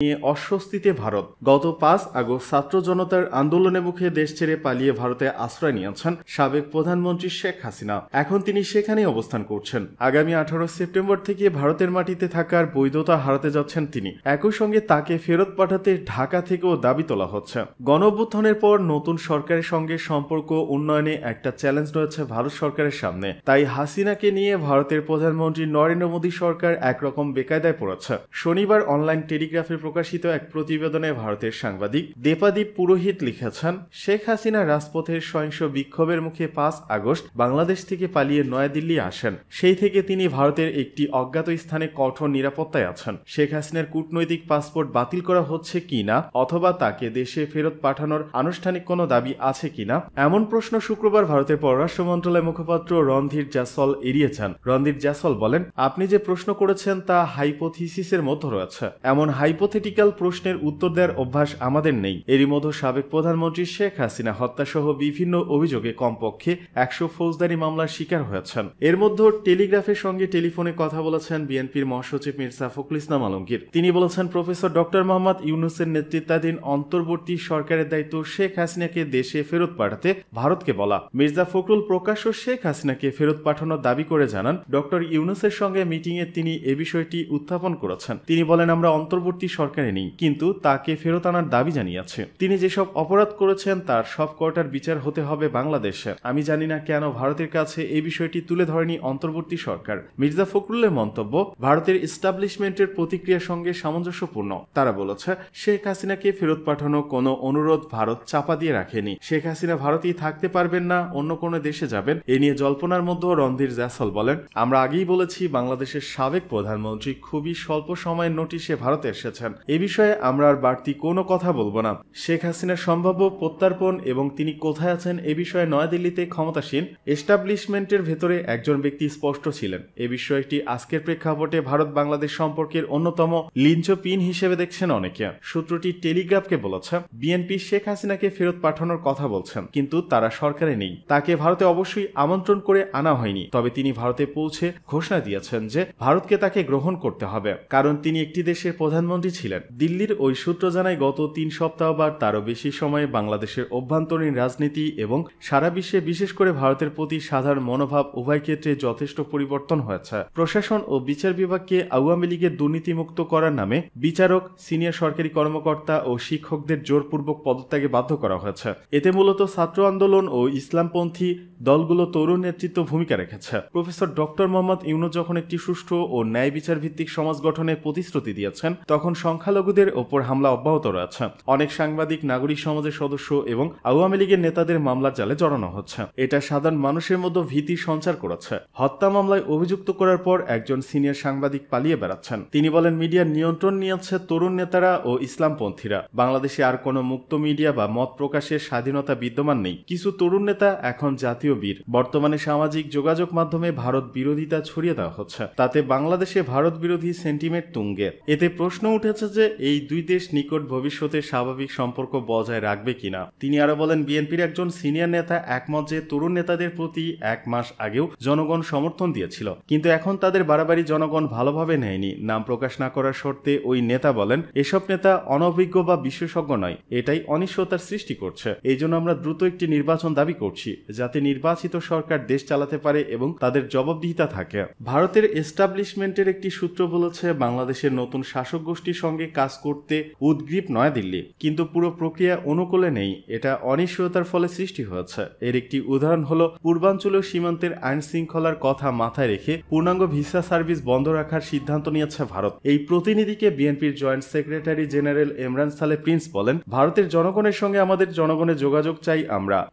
নিয়ে অস্বস্তিতে ভারত। গত ৫ আগস্ট ছাত্র জনতার আন্দোলনের মুখে দেশ ছেড়ে পালিয়ে ভারতে আশ্রয় নিয়েছেন সাবেক প্রধানমন্ত্রী শেখ হাসিনা। এখন তিনি সেখানেই অবস্থান করছেন। আগামী ১৮ সেপ্টেম্বর থেকে ভারতের মাটিতে থাকার বৈধতা হারাতে যাচ্ছেন তিনি। একই সঙ্গে তাকে ফেরত পাঠাতে ঢাকা থেকেও দাবি তোলা হচ্ছে। গণঅভ্যুত্থানের পর নতুন সরকারের সঙ্গে সম্পর্ক উন্নয়নে একটা চ্যালেঞ্জ রয়েছে ভারত সরকারের সামনে। তাই হাসিনাকে নিয়ে ভারতের প্রধানমন্ত্রী নরেন্দ্র মোদী সরকার একরকম বেকায়দায় পড়েছে। শনিবার অনলাইন টেলিগ্রাফে প্রকাশিত এক প্রতিবেদনে ভারতের সাংবাদিক দেবাদীপ পুরোহিত লিখেছেন, শেখ হাসিনা রাজপথের সহিংস বিক্ষোভের মুখে ৫ আগস্ট বাংলাদেশ থেকে পালিয়ে নয়াদিল্লি আসেন। সেই থেকে তিনি ভারতের একটি অজ্ঞাত স্থানে কঠোর নিরাপত্তায় আছেন। শেখ হাসিনার কূটনৈতিক পাসপোর্ট বাতিল করা হচ্ছে কিনা অথবা তাকে দেশে ফেরত পাঠানোর আনুষ্ঠানিক কোনো দাবি আছে কিনা এমন প্রশ্ন শুক্রবার ভারতের পররাষ্ট্র মন্ত্রণালয়ের মুখপাত্র রণধীর জাসওয়াল এড়িয়েছেন। রণধীর জাসওয়াল বলেন, আপনি যে প্রশ্ন করেছেন তা হাইপোথিসিসের মধ্যে রয়েছে। এমন হাইপোথেটিক্যাল প্রশ্নের উত্তর দেওয়ার অভ্যাস আমাদের নেই। এরই মধ্যে সাবেক প্রধানমন্ত্রী শেখ হাসিনা হত্যাসহ বিভিন্ন অভিযোগে কমপক্ষে ১০০ ফৌজদারি মামলার শিকার হয়েছেন। এর মধ্যে টেলিগ্রাফের সঙ্গে টেলিফোনে কথা বলেছেন বিএনপির মহাসচিব মির্জা ফখরুল ইসলাম আলমগীর। তিনি বলেছেন, প্রফেসর ডক্টর মোহাম্মদ ইউনূসের নেতৃত্বাধীন অন্তর্বর্তী সরকারের দায়িত্ব শেখ হাসিনাকে দেশে ফেরত পাঠাতে ভারতকে বলা। মির্জা ফখরুল প্রকাশ্য শেখ হাসিনাকে ফেরত পাঠানোর দাবি করে জানান, ডক্টর ইউনূসের সঙ্গে মিটিংয়ে তিনি এ বিষয়টি উত্থাপন করেছেন। তিনি বলেন, আমরা অন্তর্বর্তী সরকারে নেই, কিন্তু তাকে ফেরত আনার দাবি জানিয়েছে। তিনি যেসব অপরাধ করেছেন তার সব কটার বিচার হতে হবে বাংলাদেশে। আমি জানি না কেন ভারতের কাছে এই বিষয়টি তুলে ধরেনি অন্তর্বর্তী সরকার। মির্জা ফখরুলের মন্তব্য, ভারতের এস্টাবলিশমেন্টের প্রতিক্রিয়ার সঙ্গে সামঞ্জস্যপূর্ণ। তারা বলেছে, শেখ হাসিনাকে ফেরত পাঠানো কোনো অনুরোধ ভারত চাপা দিয়ে রাখেনি। শেখ হাসিনা ভারতেই থাকতে পারবেন না, অন্য কোনো দেশে যাবেন। এ নিয়ে জল্পনার মধ্যে রণধীর জাসওয়াল বলেন, আমরা আগেই বলেছি বাংলাদেশের সাবেক প্রধানমন্ত্রী খুবই স্বল্প সময়ের নোটিশে ভারতে এসেছেন। এ বিষয়ে আমরা আর বাড়তি কোনো কথা বলবো না। শেখ হাসিনার সম্ভাব্য প্রত্যার্পণ এবং তিনি কোথায় আছেন এ বিষয়ে নয়াদিল্লিতে ক্ষমতাসীন এস্টাবলিশমেন্টের ভেতরে একজন ব্যক্তি স্পষ্ট ছিলেন। এ বিষয়টি আজকের প্রেক্ষাপটে ভারত বাংলাদেশ সম্পর্কের অন্যতম লিঞ্চপিন হিসেবে দেখছেন অনেকে। সূত্রটি টেলিগ্রাফকে বলেছে, বিএনপি শেখ হাসিনাকে ফেরত পাঠানোর কথা বলছেন, কিন্তু তারা সরকারে নেই। তাকে ভারতে অবশ্যই আমন্ত্রণ করে আনা হয়নি। তবে তিনি ভারতে পৌঁছে ঘোষণা দিয়েছেন যে ভারতকে তাকে গ্রহণ করতে হবে, কারণ তিনি একটি দেশের প্রধানমন্ত্রী ছিলেন। দিল্লির ওই সূত্র জানায়, গত ৩ সপ্তাহ বা তারও বেশি সময়ে বাংলাদেশের অভ্যন্তরীণ রাজনীতি এবং সারা বিশ্বে বিশেষ করে ভারতের প্রতি সাধারণ মনোভাব উভয় ক্ষেত্রে যথেষ্ট পরিবর্তন হয়েছে। প্রশাসন ও বিচার বিভাগকে আওয়ামী লীগের দুর্নীতিমুক্ত করার নামে বিচারক, সিনিয়র সরকারি কর্মকর্তা ও শিক্ষকদের জোরপূর্বক পদত্যাগে বাধ্য করা হয়েছে। এতে মূলত ছাত্র আন্দোলন ও ইসলামপন্থী দলগুলো তরুণ নেতৃত্ব ভূমিকা রেখেছে। প্রফেসর ডক্টর মোহাম্মদ ইউনূস যখন একটি সুষ্ঠু ও ন্যায় বিচার ভিত্তিক সমাজ গঠনের প্রতিশ্রুতি দিয়েছেন, তখন সংখ্যালঘুদের ওপর হামলা অব্যাহত রয়েছে। অনেক সাংবাদিক, নাগরিক সমাজের সদস্য এবং আওয়ামী লীগের নেতাদের মামলার জালে জড়ানো হচ্ছে। এটা সাধারণ মানুষের মধ্যে ভীতি সঞ্চার করেছে। হত্যা মামলায় অভিযুক্ত করার পর একজন সিনিয়র সাংবাদিক পালিয়ে বেড়াচ্ছেন। তিনি বলেন, মিডিয়ার নিয়ন্ত্রণ নিয়েছে তরুণ নেতারা ও ইসলামপন্থীরা। বাংলাদেশে আর কোনো মুক্ত মিডিয়া বা মত প্রকাশের স্বাধীনতা বিদ্যমান নেই। কিছু তরুণ নেতা এখন জাতীয় বীর। বর্তমানে সামাজিক যোগাযোগ মাধ্যমে ভারত বিরোধিতা ছড়িয়ে দেওয়া হচ্ছে। তাতে বাংলাদেশে ভারত বিরোধী সেন্টিমেন্ট তুঙ্গে। এতে প্রশ্ন উঠেছে যে এই দুই দেশ নিকট ভবিষ্যতে স্বাভাবিক সম্পর্ক বজায় রাখবে কিনা। তিনি আরো বলেন, বিএনপির একজন সিনিয়র নেতা একমত যে তরুণ নেতাদের প্রতি ১ মাস আগেও জনগণ সমর্থন দিয়েছিল, কিন্তু এখন তাদের বাড়াবাড়ি জনগণ ভালোভাবে নেয়নি। নাম প্রকাশ না করার শর্তে ওই নেতা বলেন, এসব নেতা অনভিজ্ঞ বা বিশেষজ্ঞ নয়, এটাই অনিশ্চয়তার সৃষ্টি করছে। এই জন্য আমরা দ্রুত একটি নির্বাচন দাবি করছি, যাতে নির্বাচিত সরকার দেশ চালাতে পারে এবং তাদের জবাবদিহিতা থাকে। ভারতের এস্টাবলিশমেন্টের একটি সূত্র বলেছে, বাংলাদেশের নতুন শাসক গোষ্ঠীর সঙ্গে কাজ করতে উদ্গ্রীব নয়াদিল্লি, কিন্তু পুরো প্রক্রিয়া অনুকূলে নেই। এটা অনিশ্চয়তার ফলে সৃষ্টি হয়েছে। এর একটি উদাহরণ হলো পূর্বাঞ্চলীয় সীমান্তের আইন শৃঙ্খলার কথা মাথায় রেখে পূর্ণাঙ্গ ভিসা সার্ভিস বন্ধ রাখার সিদ্ধান্ত নিয়েছে ভারত। এই প্রতিনিধিকে বিএনপির জয়েন্ট সেক্রেটারি জেনারেল এমরান সালে প্রিন্স বলেন, ভারতের জনগণের সঙ্গে আমাদের জনগণের যোগাযোগ চাই।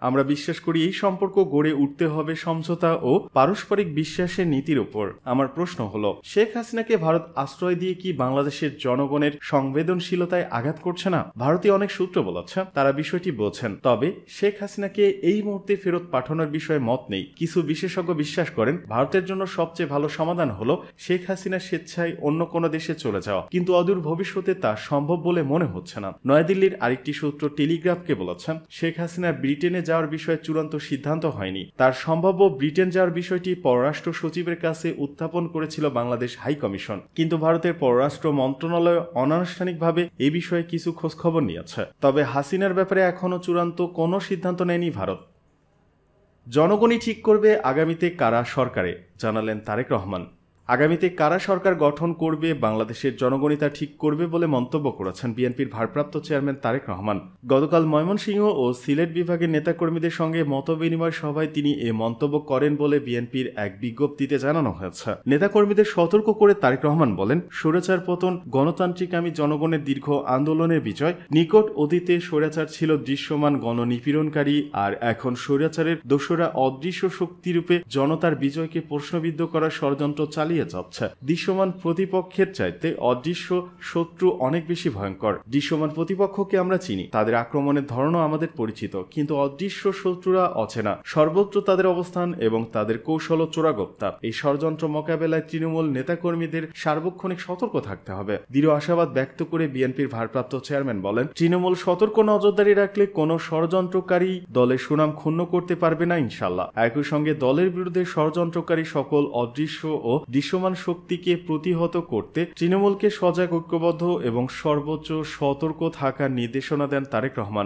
আমরা বিশ্বাস করি এই সম্পর্ক গড়ে উঠতে হবে সমঝোতা ও পারস্পরিক বিশ্বাসের নীতির উপর। আমার প্রশ্ন হলো, শেখ হাসিনাকে ভারত আশ্রয় দিয়ে কি বাংলাদেশের জনগণের সংবেদনশীলতায় আঘাত করছে না? ভারতীয় অনেক সূত্র বলেছে তারা বিষয়টি বোঝেন, তবে শেখ হাসিনাকে এই মুহূর্তে ফেরত পাঠানোর বিষয়ে মত নেই। কিছু বিশেষজ্ঞ বিশ্বাস করেন ভারতের জন্য সবচেয়ে ভালো সমাধান হলো শেখ হাসিনা স্বেচ্ছায় অন্য কোনো দেশে চলে যাওয়া, কিন্তু অদূর ভবিষ্যতে তা সম্ভব বলে মনে হচ্ছে না। নয়াদিল্লির আরেকটি সূত্র টেলিগ্রাফকে বলেছেন, শেখ হাসিনা ব্রিটেনে যাওয়ার বিষয়ে চূড়ান্ত সিদ্ধান্ত হয়নি। তার সম্ভাব্য ব্রিটেন যাওয়ার বিষয়টি পররাষ্ট্র সচিবের কাছে উত্থাপন করেছিল বাংলাদেশ হাই কমিশন, কিন্তু ভারতের পররাষ্ট্র মন্ত্রণালয় অনানুষ্ঠানিকভাবে এ বিষয়ে কিছু খোঁজখবর নিয়েছে। তবে হাসিনার ব্যাপারে এখনও চূড়ান্ত কোনো সিদ্ধান্ত নেয়নি ভারত। জনগণই ঠিক করবে আগামীতে কারা সরকারে, জানালেন তারেক রহমান। আগামীতে কারা সরকার গঠন করবে বাংলাদেশের জনগণই তা ঠিক করবে বলে মন্তব্য করেছেন বিএনপির ভারপ্রাপ্ত চেয়ারম্যান তারেক রহমান। গতকাল ময়মনসিংহ ও সিলেট বিভাগের নেতাকর্মীদের সঙ্গে মতবিনিময় সভায় তিনি এ মন্তব্য করেন বলে বিএনপির এক বিজ্ঞপ্তিতে জানানো হয়েছে। নেতাকর্মীদের সতর্ক করে তারেক রহমান বলেন, স্বৈরাচার পতন গণতান্ত্রিকামী জনগণের দীর্ঘ আন্দোলনের বিজয়। নিকট অতীতে স্বৈরাচার ছিল দৃশ্যমান গণনিপীড়নকারী, আর এখন স্বৈরাচারের দোসরা অদৃশ্য শক্তিরূপে জনতার বিজয়কে প্রশ্নবিদ্ধ করার ষড়যন্ত্র চালিয়ে যাচ্ছে। দৃশ্যমান প্রতিপক্ষের চাইতে অদৃশ্য শত্রু অনেক বেশি ভয়ঙ্কর। দৃশ্যমান প্রতিপক্ষকে আমরা চিনি, তাদের আক্রমণের ধরনও আমাদের পরিচিত, কিন্তু অদৃশ্য শত্রুরা অচেনা। সর্বত্র তাদের অবস্থান এবং তাদের কৌশল ও চোরাগোপ্তা। এই ষড়যন্ত্র মোকাবেলায় তৃণমূল নেতাকর্মীদের সার্বক্ষণিক সতর্ক থাকতে হবে। দৃঢ় আশাবাদ ব্যক্ত করে বিএনপির ভারপ্রাপ্ত চেয়ারম্যান বলেন, তৃণমূল সতর্ক নজরদারি রাখলে কোনো ষড়যন্ত্রকারী দলের সুনাম ক্ষুণ্ণ করতে পারবে না ইনশাল্লাহ। একই সঙ্গে দলের বিরুদ্ধে ষড়যন্ত্রকারী সকল অদৃশ্য ও দৃশ্যমান শক্তিকে প্রতিহত করতে তৃণমূলকে সজাগ, ঐক্যবদ্ধ এবং সর্বোচ্চ সতর্ক থাকার নির্দেশনা দেন তারেক রহমান।